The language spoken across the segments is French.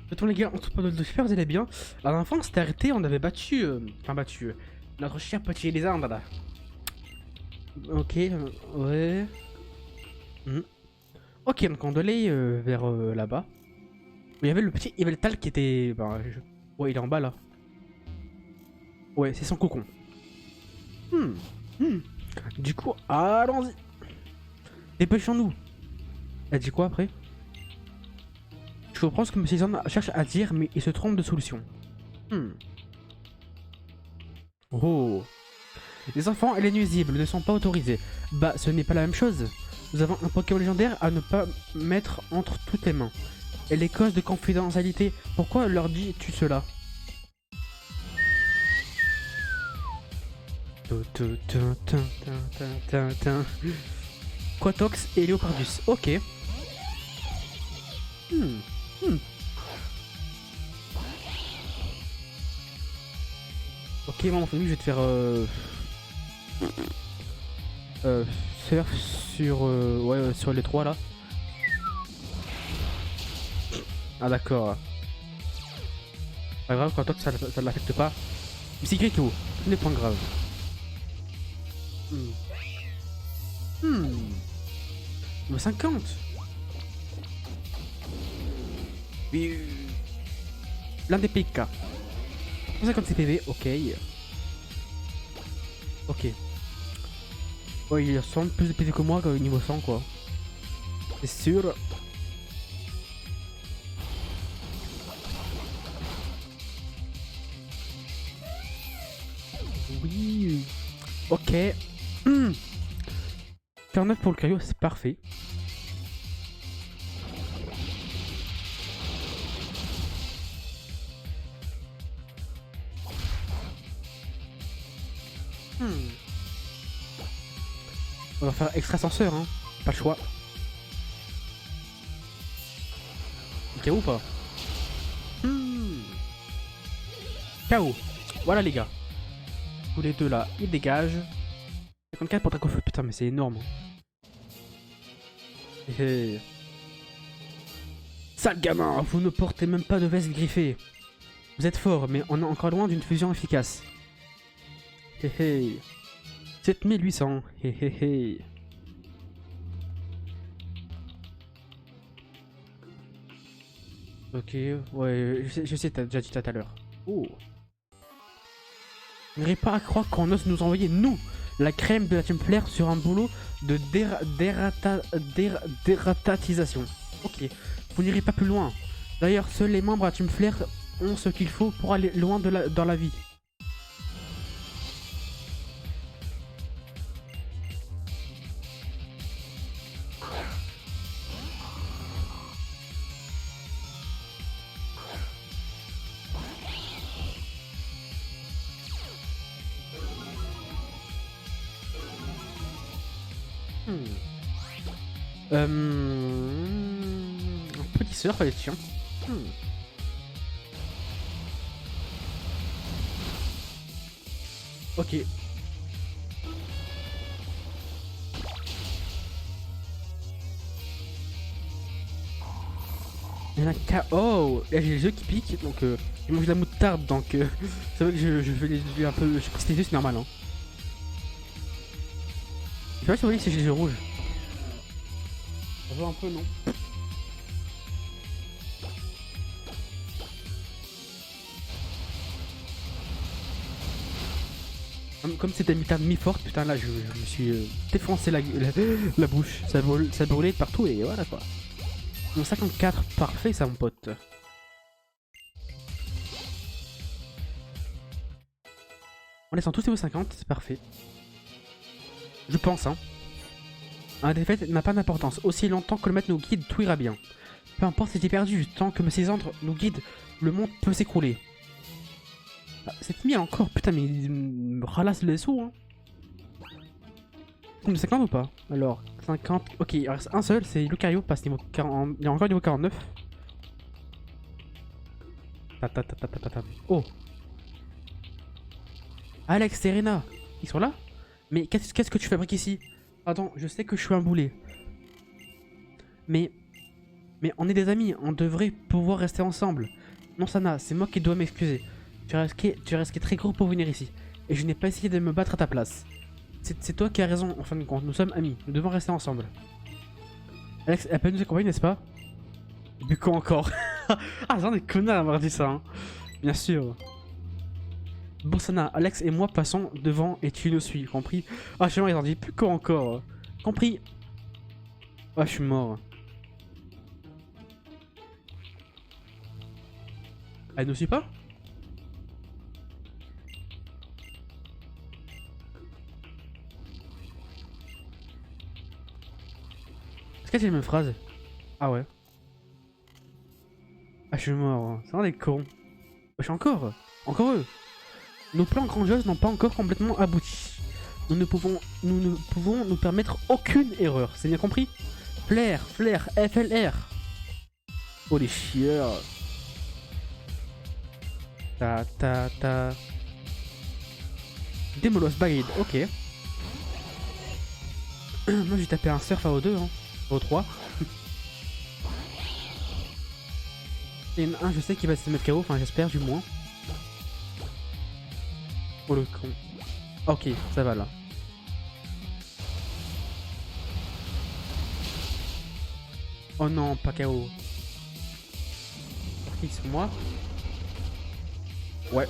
Mettons les gars, on se parle de super, vous allez bien. À la fin, on s'était arrêté, on avait battu... Enfin battu... notre cher petit lézard là. Ok, ouais... Hmm. Ok, donc on doit aller vers là-bas. Il y avait le petit... Il y avait le tal qui était... Ouais, il est en bas là. Ouais, c'est son cocon. Hmm. Hmm. Du coup, allons-y. Dépêchons-nous. Elle dit quoi après? Je comprends ce que M. Zand cherche à dire, mais il se trompe de solution. Hmm. Oh. Les enfants et les nuisibles ne sont pas autorisés. Bah, ce n'est pas la même chose. Nous avons un Pokémon légendaire à ne pas mettre entre toutes les mains. Et les causes de confidentialité, pourquoi leur dis-tu cela? Quatox et Léopardus, ok. Hmm. Hmm. Ok, bon, je vais te faire surf sur ouais, sur les trois là. Ah d'accord. Pas grave, quand toi ça ne l'affecte pas. Psychico, ce n'est point grave. Hmm. Hmm. 50. Oui. L'un des PK. 156 PV, ok. Ok. Oh, il a 100 plus de PV que moi au niveau 100 quoi. C'est sûr. Oui. Ok. Hmm. 49 pour le Cryo, c'est parfait. Hmm. On va faire extra ascenseur, hein. Pas le choix. KO ou pas? KO. Voilà les gars. Tous les deux là, ils dégagent. 54 pour Draco Feu. Putain, mais c'est énorme. Hé. Sale gamin, vous ne portez même pas de veste griffée. Vous êtes fort, mais on est encore loin d'une fusion efficace. Hé hé. 7800. Hé hé hé. Ok, ouais, je sais, t'as déjà dit ça tout à l'heure. Oh. N'arrive pas à croire qu'on ose nous envoyer, nous, la crème de la Team Flare, sur un boulot de dératatisation. Ok, vous n'irez pas plus loin. D'ailleurs, seuls les membres de la Team Flare ont ce qu'il faut pour aller loin dans la vie. Un petit surf, allez, tiens. Ok. Il y en a qu'à... Oh, là j'ai les yeux qui piquent, donc j'ai mangé de la moutarde, donc c'est vrai que je vais les yeux un peu... Je pense que les yeux c'est normal, hein. Je sais pas si vous voyez si j'ai les yeux rouges. Ça voit un peu, non? Comme c'était mi-tard mi-forte, putain là je me suis défoncé la bouche. Ça brûlait de partout et voilà quoi. Donc 54, parfait ça mon pote. On descend tous les 50, c'est parfait. Je pense hein. Un défaite n'a pas d'importance. Aussi longtemps que le maître nous guide, tout ira bien. Peu importe si t'es perdu, tant que ces ordres nous guident, le monde peut s'écrouler. Ah, cette mille encore, putain mais il me ralasse les sous hein. De 50 ou pas? Alors, 50. Ok, il reste un seul, c'est Lucario, passe niveau 40. Il est encore niveau 49. Oh! Alex, Serena, ils sont là? Mais qu'est-ce que tu fabriques ici? Pardon, je sais que je suis un boulet. Mais Mais on est des amis, on devrait pouvoir rester ensemble. Non Sana, c'est moi qui dois m'excuser. Tu as risqué très gros pour venir ici. Et je n'ai pas essayé de me battre à ta place. C'est toi qui as raison, en fin de compte. Nous sommes amis, nous devons rester ensemble. Alex, elle peut nous accompagner, n'est-ce pas? Mais quoi encore? Ah, j'en ai connard à avoir dit ça, hein. Bien sûr. Bon Sana, Alex et moi passons devant et tu nous suis, compris? Ah, je suis mort, ils ont dit plus quoi encore. Compris? Ah, je suis mort. Elle nous suit pas? Est-ce qu'elle dit les mêmes phrases? Ah ouais. Ah, je suis mort. C'est vraiment des cons. Je suis encore. Encore eux. Nos plans grandioses n'ont pas encore complètement abouti. Nous ne pouvons nous permettre aucune erreur. C'est bien compris? Flair, flair, FLR. Oh les chieurs. Ta. Demolos Bagade, ok. Moi j'ai tapé un surf à O2, hein. O3. Et un, je sais qu'il va se mettre KO, enfin j'espère du moins. Oh le con. Ok, ça va là. Oh non, pas KO. Sur moi. Ouais.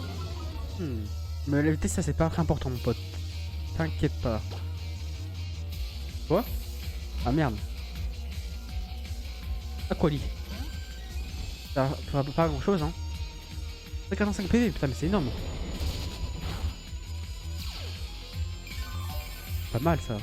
Mais la vitesse, ça c'est pas très important, mon pote. T'inquiète pas. Quoi? Ah merde. Aquali. Ça fera pas grand chose, hein. 45 PV, putain, mais c'est énorme. Pas mal ça.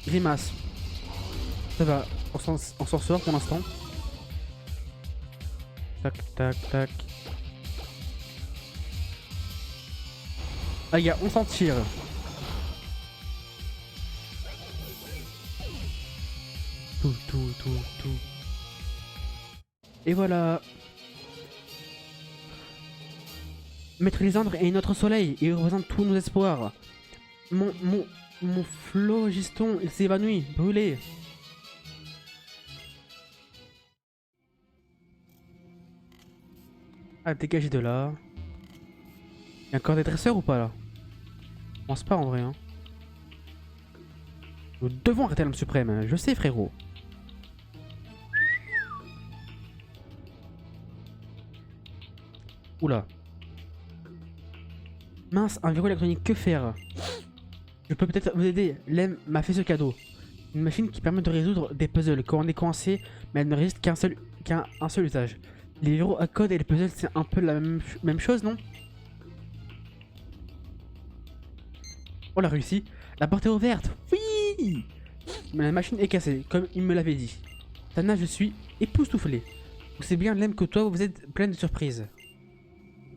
Grimace. Ça va, on s'en sort pour l'instant. Tac, tac, tac. Ah, gars, on s'en tire. Tout. Et voilà. Maître Lysandre est notre soleil. Il représente tous nos espoirs. Mon phlogiston, il s'évanouit, brûlé. Ah, dégagez de là. Il y a encore des dresseurs ou pas là? Je pense pas en vrai, hein. Nous devons arrêter l'homme suprême, je sais frérot. Oula. Mince, un verrou électronique, que faire? Je peux peut-être vous aider. Lem m'a fait ce cadeau. Une machine qui permet de résoudre des puzzles quand on est coincé, mais elle ne résiste qu'un seul usage. Les verrous à code et les puzzles, c'est un peu la même chose, non? On l'a réussi. La porte est ouverte. Oui! Mais la machine est cassée, comme il me l'avait dit. Tana, je suis époustouflé. C'est bien Lem que toi, vous êtes pleine de surprises.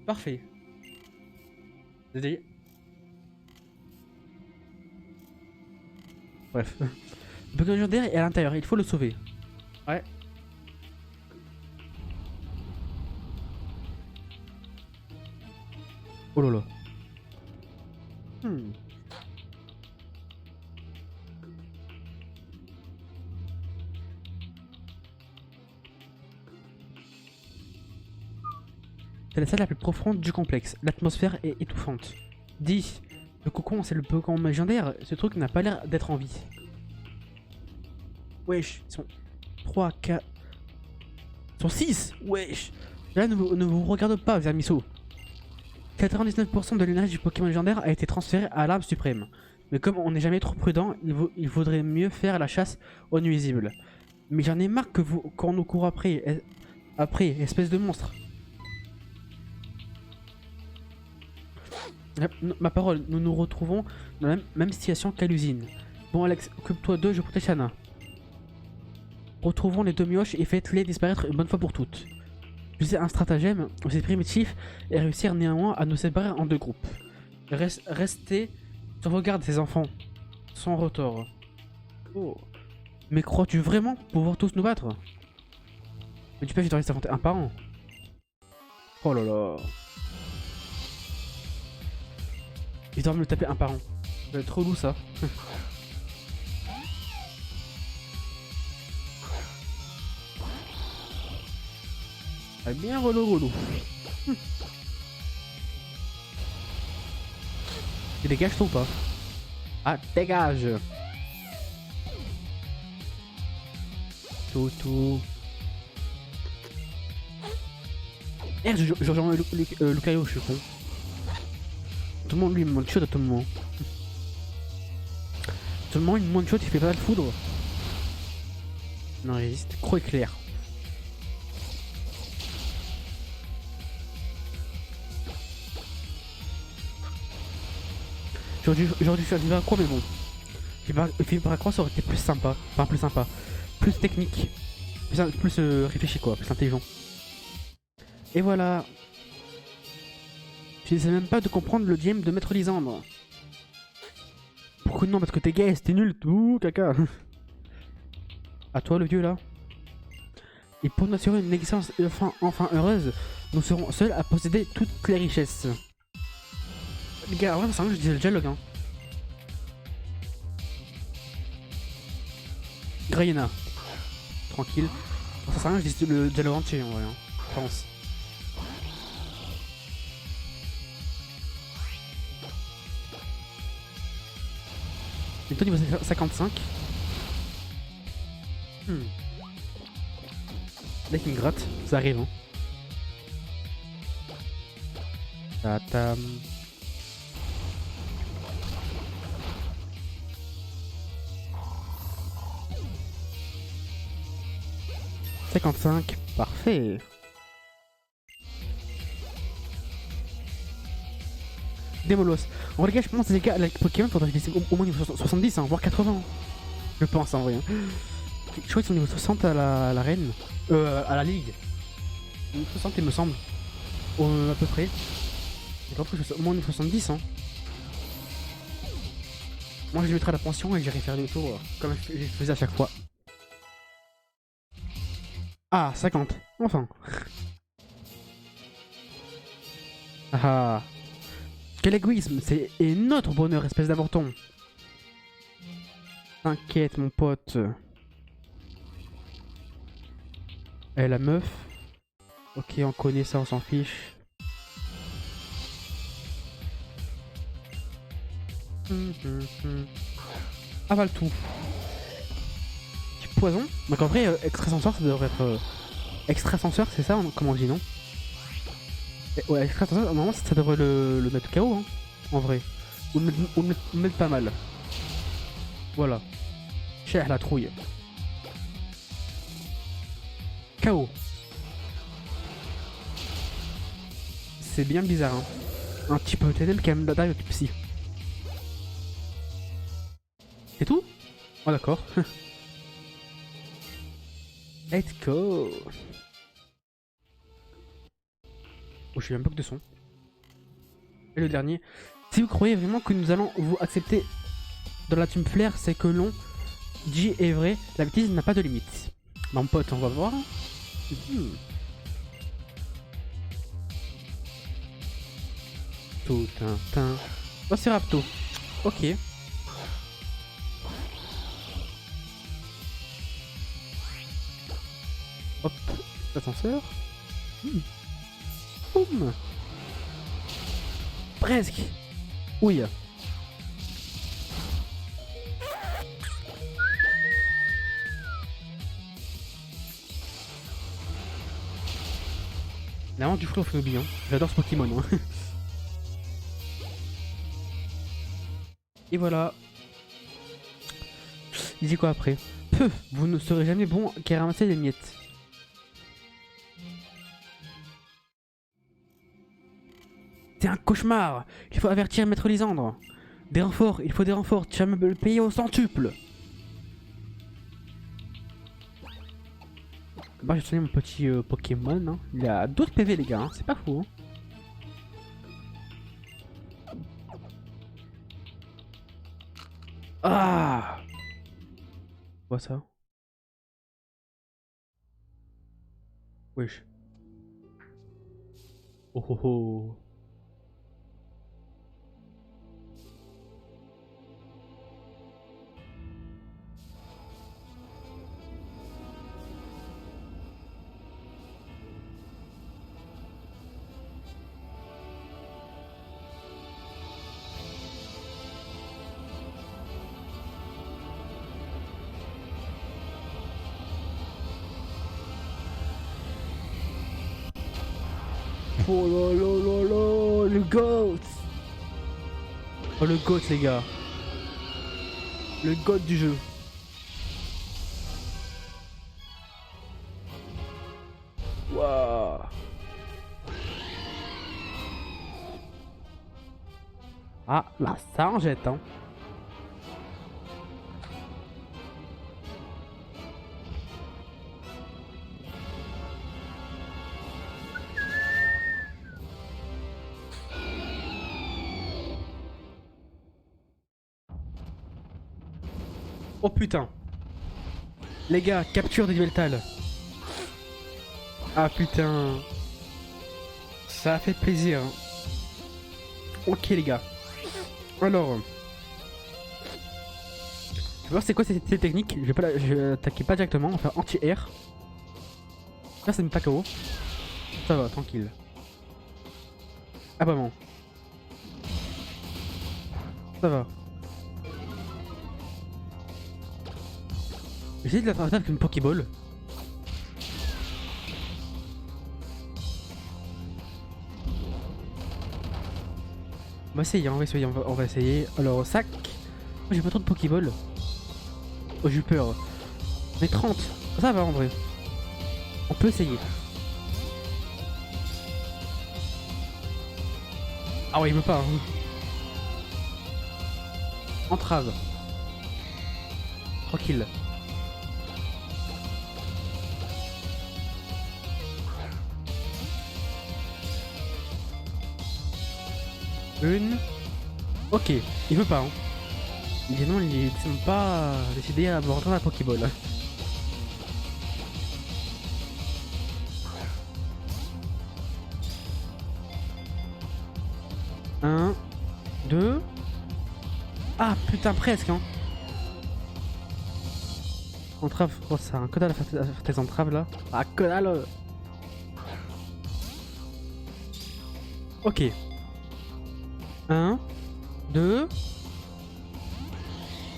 Parfait. Désolé. Bref. Le Pokémon légendaire est à l'intérieur, il faut le sauver. Ouais. Oh lolo. C'est la salle la plus profonde du complexe. L'atmosphère est étouffante. Dis, le cocon, c'est le Pokémon légendaire. Ce truc n'a pas l'air d'être en vie. Wesh, ils sont 3, 4... Ils sont 6. Wesh. Là, ne vous regarde pas, Vermiso. 99% de l'énergie du Pokémon légendaire a été transférée à l'arbre suprême. Mais comme on n'est jamais trop prudent, il vaudrait mieux faire la chasse aux nuisibles. Mais j'en ai marre qu'on nous court après, espèce de monstre. Ma parole, nous nous retrouvons dans la même situation qu'à l'usine. Bon Alex, occupe-toi d'eux, je protège Anna. Retrouvons les deux mioches et faites-les disparaître une bonne fois pour toutes. Utiliser un stratagème aussi primitif et réussir néanmoins à nous séparer en deux groupes. Restez sur vos gardes, ces enfants. Sans retort. Oh. Mais crois-tu vraiment pouvoir tous nous battre? Mais tu peux, je dois rester affronter un par un. Oh là là. Ils doivent me le taper un par un. Ça va être relou ça. Ah, bien relou. Tu dégages toi ou pas? Ah, dégage! Tout. Merde, je rejoins Lucario, je suis con. Tout le monde lui me one shot à tout moment. Tout le monde il me one shot, il fait pas de foudre. Non, il résiste. Croc éclair. J'aurais dû faire du paracroix, mais bon. Le paracroix ça aurait été plus sympa. Enfin, plus sympa. Plus technique. Plus réfléchi, quoi. Plus intelligent. Et voilà. Je n'essaie même pas de comprendre le DM de Maître Lisandre. Pourquoi non? Parce que t'es gay, t'es nul. Ouh, caca. À toi, le vieux, là. Et pour nous assurer une existence enfin heureuse, nous serons seuls à posséder toutes les richesses. Les gars, ouais, c'est vrai que je disais le dialogue, hein. Grayena. Tranquille. Ça sert à rien, je dis le dialogue entier, en vrai, hein. Je pense. Bientôt niveau 55. Là qui me gratte, ça arrive, hein. Tatam. « 55, parfait. Démolos. En vrai, les gars, je pense que les gars, avec Pokémon, faudrait qu'ils au moins niveau 70, hein, voire 80. Je pense en vrai. Hein. Je crois qu'ils sont niveau 60 à la reine. À la ligue. Niveau 60, il me semble. À peu près. Donc après, au moins niveau 70. Hein. Moi, je mettrai la pension et j'irai faire des tours comme je faisais à chaque fois. Ah, 50. Enfin. Ah. Quel égoïsme, c'est notre bonheur, espèce d'avorton. T'inquiète, mon pote. Eh, la meuf. Ok, on connaît ça, on s'en fiche. Avale tout. Petit poison. Donc en vrai, extrasenseur, ça devrait être... extrasenseur, c'est ça, comment on dit, non? Ouais, extrasenseur, normalement, ça devrait le mettre KO, hein, en vrai. Ou le mettre pas mal. Voilà. Cher la trouille. KO. C'est bien bizarre, hein. Un petit peu TNM quand même d'arrive avec psy. C'est tout? Oh d'accord. Let's go. Oh, je suis un bloc de son. Et le dernier. Si vous croyez vraiment que nous allons vous accepter dans la team flair, c'est que non. J est vrai, la bêtise n'a pas de limite. Mon pote, on va voir. Tout un teint. Oh, c'est Rapto. Ok. Hop, l'ascenseur. Boum. Presque. Oui. Vraiment du fruit au Phonobi, hein. J'adore ce Pokémon. Hein. Et voilà. Il dit quoi après? Peu, vous ne serez jamais bon qu'à ramasser les miettes. C'est un cauchemar. Il faut avertir Maître Lisandre. Des renforts, il faut des renforts. Tu vas me le payer au centuple. Bah, j'ai soigné mon petit Pokémon. Hein. Il a 12 PV, les gars. Hein. C'est pas fou. Hein. Ah! Quoi ça? Wesh. Oh oh oh. Oh là là là là, le GOAT. Oh le GOAT les gars. Le GOAT du jeu. Waouh. Ah là ça en jette hein. Oh putain. Les gars, capture des Yveltal. Ah putain. Ça a fait plaisir. Hein. Ok les gars. Alors. Je vais voir c'est quoi cette technique. Je vais attaquer pas directement. On va faire anti-air. Là ça me met pas KO. Ça va, tranquille. Ah bah bon. Ça va. J'essaie de l'attraper avec une Pokéball. On va essayer, on va essayer. Alors, sac. Oh, j'ai pas trop de Pokéball. Oh, j'ai eu peur. On est 30. Ça va en vrai. On peut essayer. Ah ouais, il veut pas. Hein. Entrave. Tranquille. Une. Ok, il veut pas. Hein. Non, il ne semble pas décidé à aborder la Pokéball. Un, deux. Ah putain, presque. Hein. Entrave, oh, ça a un que dalle à faire tes entraves là. Ah, que dalle. Ok. 1, 2.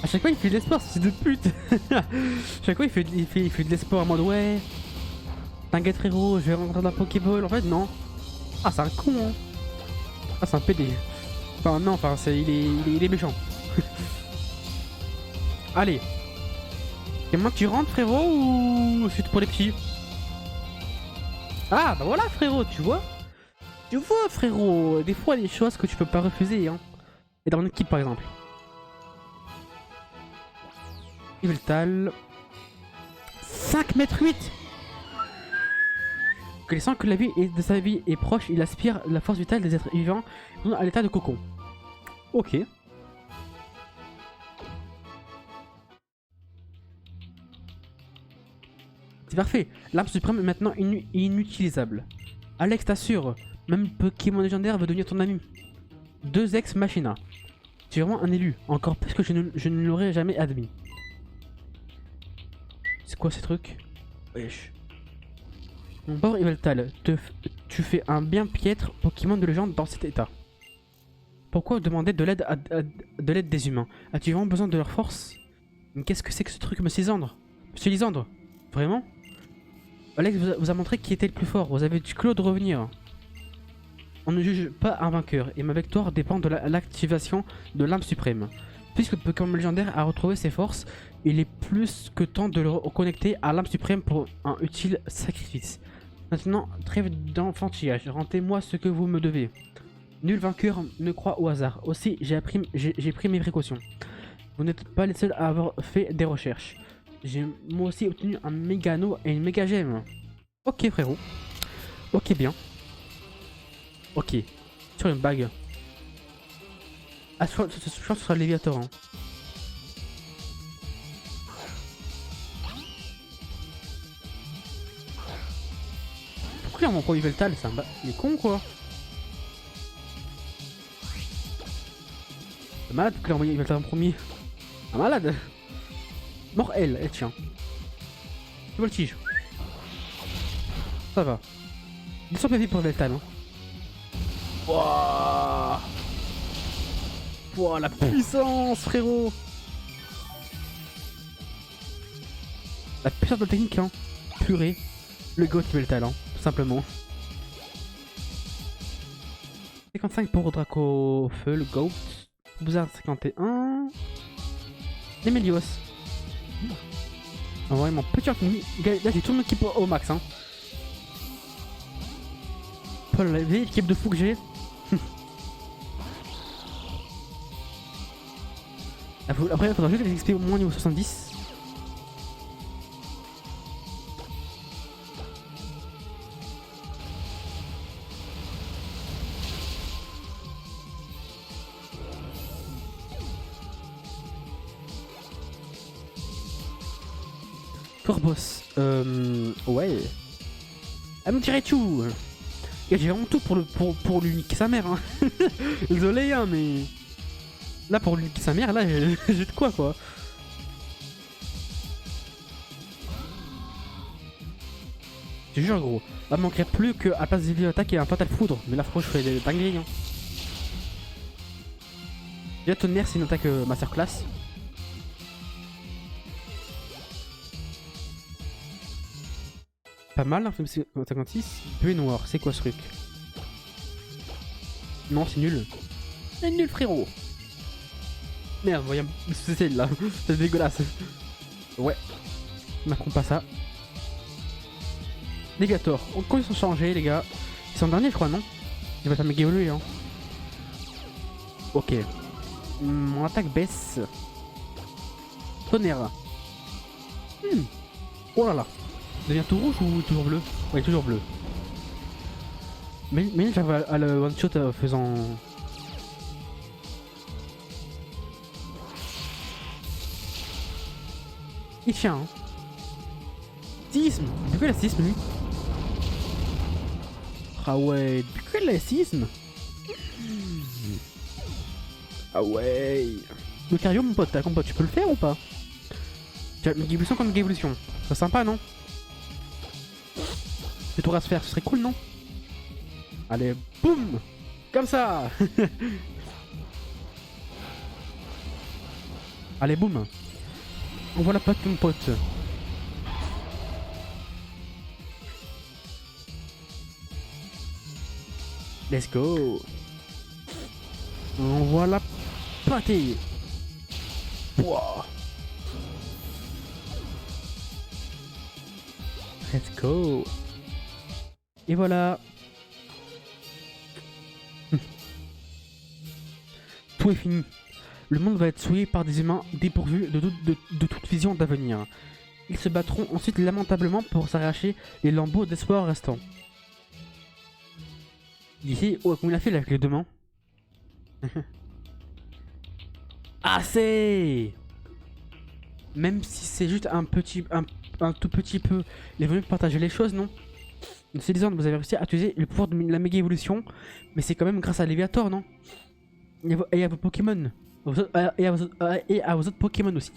À chaque fois il fait de l'espoir, c'est de pute. À chaque fois il fait de l'espoir en mode ouais. T'inquiète frérot, je vais rentrer dans la Pokéball. En fait non. Ah c'est un con hein. Ah c'est un PD. Enfin non, enfin il est méchant. Allez. Et moi tu rentres frérot ou c'est pour les petits? Ah bah voilà frérot, tu vois. Tu vois frérot, des fois il y a des choses que tu peux pas refuser hein. Et dans une équipe par exemple. Yveltal. 5 mètres 8. Connaissant que la vie de sa vie est proche, il aspire la force vitale des êtres vivants à l'état de cocon. Ok. C'est parfait. L'arme suprême est maintenant inutilisable. Alex t'assure, même Pokémon légendaire veut devenir ton ami. 2 ex machina. Tu es vraiment un élu, encore plus que je ne l'aurais jamais admis. C'est quoi ces trucs? Wesh. Mon pauvre Yveltal, tu fais un bien piètre Pokémon de légende dans cet état. Pourquoi demander de l'aide des humains? As-tu vraiment besoin de leur force? Mais qu'est-ce que c'est que ce truc, Monsieur Lisandre? Monsieur Lisandre? Vraiment? Alex vous a montré qui était le plus fort, vous avez du Claude revenir. On ne juge pas un vainqueur, et ma victoire dépend de l'activation de l'âme suprême. Puisque Pokémon légendaire a retrouvé ses forces, il est plus que temps de le reconnecter à l'âme suprême pour un utile sacrifice. Maintenant, trêve d'enfantillage, rendez-moi ce que vous me devez. Nul vainqueur ne croit au hasard, aussi j'ai pris mes précautions. Vous n'êtes pas les seuls à avoir fait des recherches. J'ai moi aussi obtenu un Mégano et une méga gemme. Ok frérot. Ok bien. Ok. Sur une bague. Ah je crois que ce sera le Léviator. Hein. Pourquoi il y a mon pro Yveltal? Il est con quoi. T'es malade, clairement, il va faire un premier. Un malade. Mort elle tient. Tu voltige. Ça va. 200 PV pour Veltan. Hein. Wouah. Wouah, la puissance, frérot. La puissance de la technique, hein. Purée. Le GOAT Veltan, hein. Tout simplement. 55 pour Draco Feu, le GOAT. Blizzard 51. Les Mélios. Vraiment petit ennemi. Là j'ai tout mon équipe au max hein. Paul, la vieille équipe de fou que j'ai. Après il faudra juste les XP au moins niveau 70. Corboss, ouais. Elle me dirait tout. Et j'ai vraiment tout pour lui niquer sa mère. Hein. Désolé, hein, mais là pour lui niquer sa mère, là j'ai de quoi. Je te jure gros, là il manquerait plus qu'à la place des attaques et un fatal foudre. Mais là franchement je fais des dingueries. Hein. Déjà tonnerre c'est une attaque masterclass. Pas mal, hein, 56. Bleu et noir, c'est quoi ce truc? Non, c'est nul. C'est nul, frérot. Merde, voyons, c'est celle-là. C'est dégueulasse. Ouais. Macron pas ça. Légator. Quand ils sont changés, les gars. Ils sont derniers, je crois, non? Il va être méga évolué, hein. Ok. Mon attaque baisse. Tonnerre. Oh là là. Il devient tout rouge ou toujours bleu? Ouais, toujours bleu. Mais j'arrive à le one shot faisant. Il tient. Hein. Sisme. Depuis quand il a sisme lui? Ah ouais, depuis quand il a sisme? Ah ouais. Le cardio mon pote, tu peux le faire ou pas? Méga évolution comme méga évolution. C'est sympa non? C'est tout à se faire, ce serait cool non? Allez, boum! Comme ça. Allez, boum! On voit la patte mon pote. Let's go! On voit la pâté! Wow. Let's go! Et voilà! Tout est fini. Le monde va être souillé par des humains dépourvus de toute vision d'avenir. Ils se battront ensuite lamentablement pour s'arracher les lambeaux d'espoir restants. Ici, oh, comment il a fait là avec les deux mains? Assez! Même si c'est juste un tout petit peu, il est venu partager les choses, non? C'est disant vous avez réussi à utiliser le pouvoir de la méga évolution, mais c'est quand même grâce à Léviator, non? Et à vos Pokémon. Et à vos autres Pokémon aussi.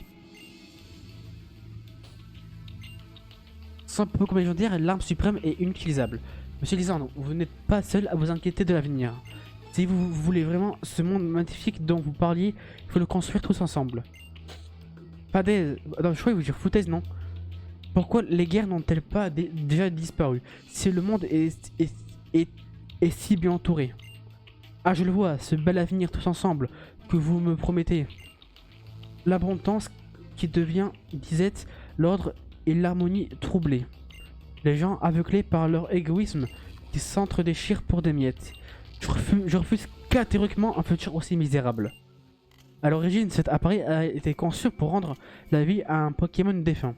Sans Pokémon légendaire, l'arme suprême est inutilisable. Monsieur Lisandre, vous n'êtes pas seul à vous inquiéter de l'avenir. Si vous voulez vraiment ce monde magnifique dont vous parliez, il faut le construire tous ensemble. Pas des... Non, je crois que vous dire foutaise, non? Pourquoi les guerres n'ont-elles pas déjà disparu? Si le monde est si bien entouré. Ah, je le vois, ce bel avenir tous ensemble que vous me promettez. L'abondance qui devient disette, l'ordre et l'harmonie troublée. Les gens aveuglés par leur égoïsme qui s'entre-déchirent pour des miettes. Je refuse catégoriquement un futur aussi misérable. À l'origine, cet appareil a été conçu pour rendre la vie à un Pokémon défunt.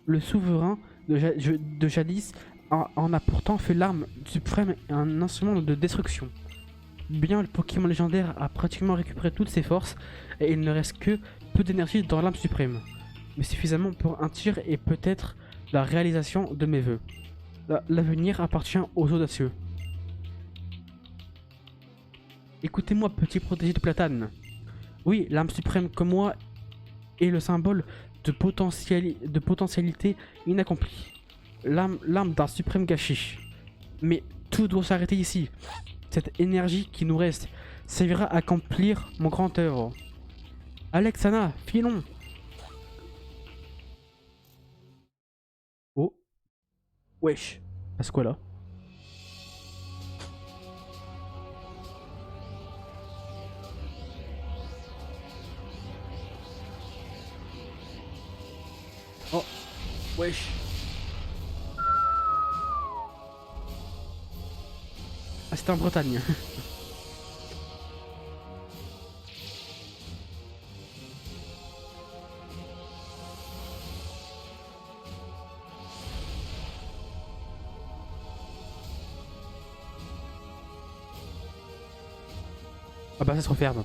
Le souverain de jadis en a pourtant fait l'arme suprême et un instrument de destruction. Bien, le Pokémon légendaire a pratiquement récupéré toutes ses forces et il ne reste que peu d'énergie dans l'arme suprême. Mais suffisamment pour un tir et peut-être la réalisation de mes vœux. L'avenir appartient aux audacieux. Écoutez-moi, petit protégé de Platane. Oui, l'âme suprême comme moi est le symbole de potentialité inaccomplie. L'âme d'un suprême gâchis. Mais tout doit s'arrêter ici. Cette énergie qui nous reste servira à accomplir mon grand œuvre. Alex, Anna, filons. Oh, wesh. Passe quoi là? Oh, wesh. Ah, c'était en Bretagne. Ah bah ça se referme.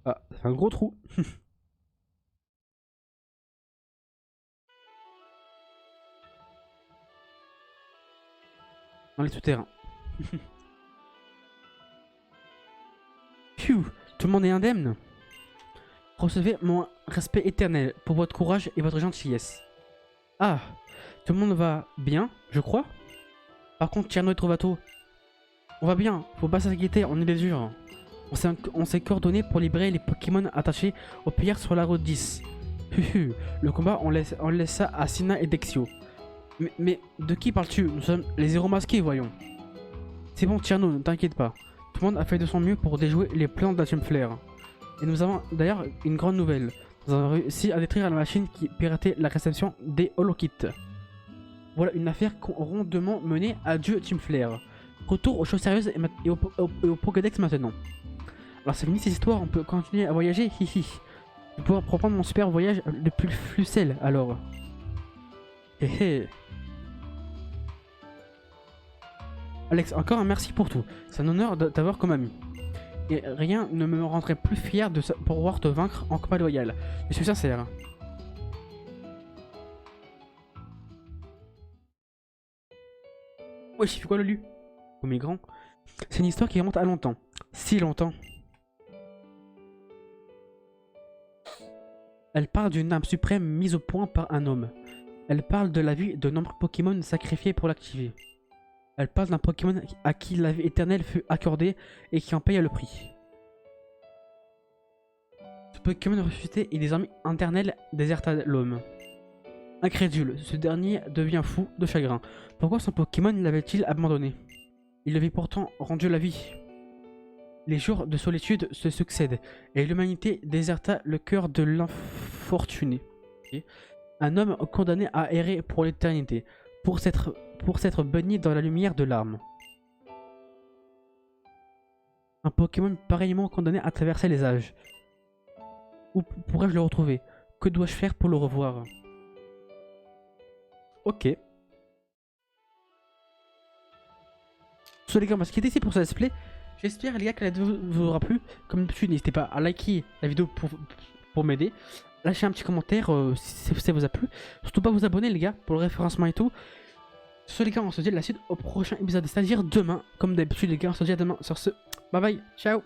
Ah, ça fait un gros trou. Dans les souterrains. Phew, tout le monde est indemne. Recevez mon respect éternel pour votre courage et votre gentillesse. Ah, tout le monde va bien, je crois. Par contre, Tierno et Trovato, on va bien, faut pas s'inquiéter, on est des durs. On s'est coordonné pour libérer les Pokémon attachés aux pierres sur la route 10. Le combat, on laisse ça à Sina et Dexio. Mais de qui parles-tu? Nous sommes les héros masqués, voyons. C'est bon, Tierno, ne t'inquiète pas. Tout le monde a fait de son mieux pour déjouer les plans d'Atom Flare. Et nous avons d'ailleurs une grande nouvelle. Nous avons réussi à détruire la machine qui piratait la réception des holokits. Voilà une affaire rondement menée. Adieu Team Flare. Retour aux choses sérieuses et au Pokédex maintenant. Alors c'est fini ces histoires, on peut continuer à voyager. Hihi. Je vais pouvoir reprendre mon super voyage depuis le Flucel alors. Hé. Alex, encore un merci pour tout. C'est un honneur de t'avoir comme ami. Et rien ne me rendrait plus fier de pouvoir te vaincre en combat loyal. Je suis sincère. Ouais, j'ai fait quoi le lu? Oh mes grands. C'est une histoire qui remonte à longtemps. Si longtemps. Elle parle d'une âme suprême mise au point par un homme. Elle parle de la vie de nombreux Pokémon sacrifiés pour l'activer. Elle parle d'un Pokémon à qui la vie éternelle fut accordée et qui en paya le prix. Ce Pokémon ressuscité et désormais éternel déserta l'homme. Incrédule, ce dernier devient fou de chagrin. Pourquoi son Pokémon l'avait-il abandonné? Il lui avait pourtant rendu la vie. Les jours de solitude se succèdent et l'humanité déserta le cœur de l'infortuné. Un homme condamné à errer pour l'éternité, pour s'être baigné dans la lumière de l'arme. Un Pokémon pareillement condamné à traverser les âges. Où pourrais-je le retrouver? Que dois-je faire pour le revoir? Ok. So les gars, on va se quitter ici pour ce let's play. J'espère les gars que la vidéo vous aura plu. Comme d'habitude, n'hésitez pas à liker la vidéo pour m'aider. Lâchez un petit commentaire si ça vous a plu. Surtout pas vous abonner les gars pour le référencement et tout. So les gars, on se dit à la suite au prochain épisode, c'est-à-dire demain. Comme d'habitude les gars, on se dit à demain. Sur ce, bye bye, ciao.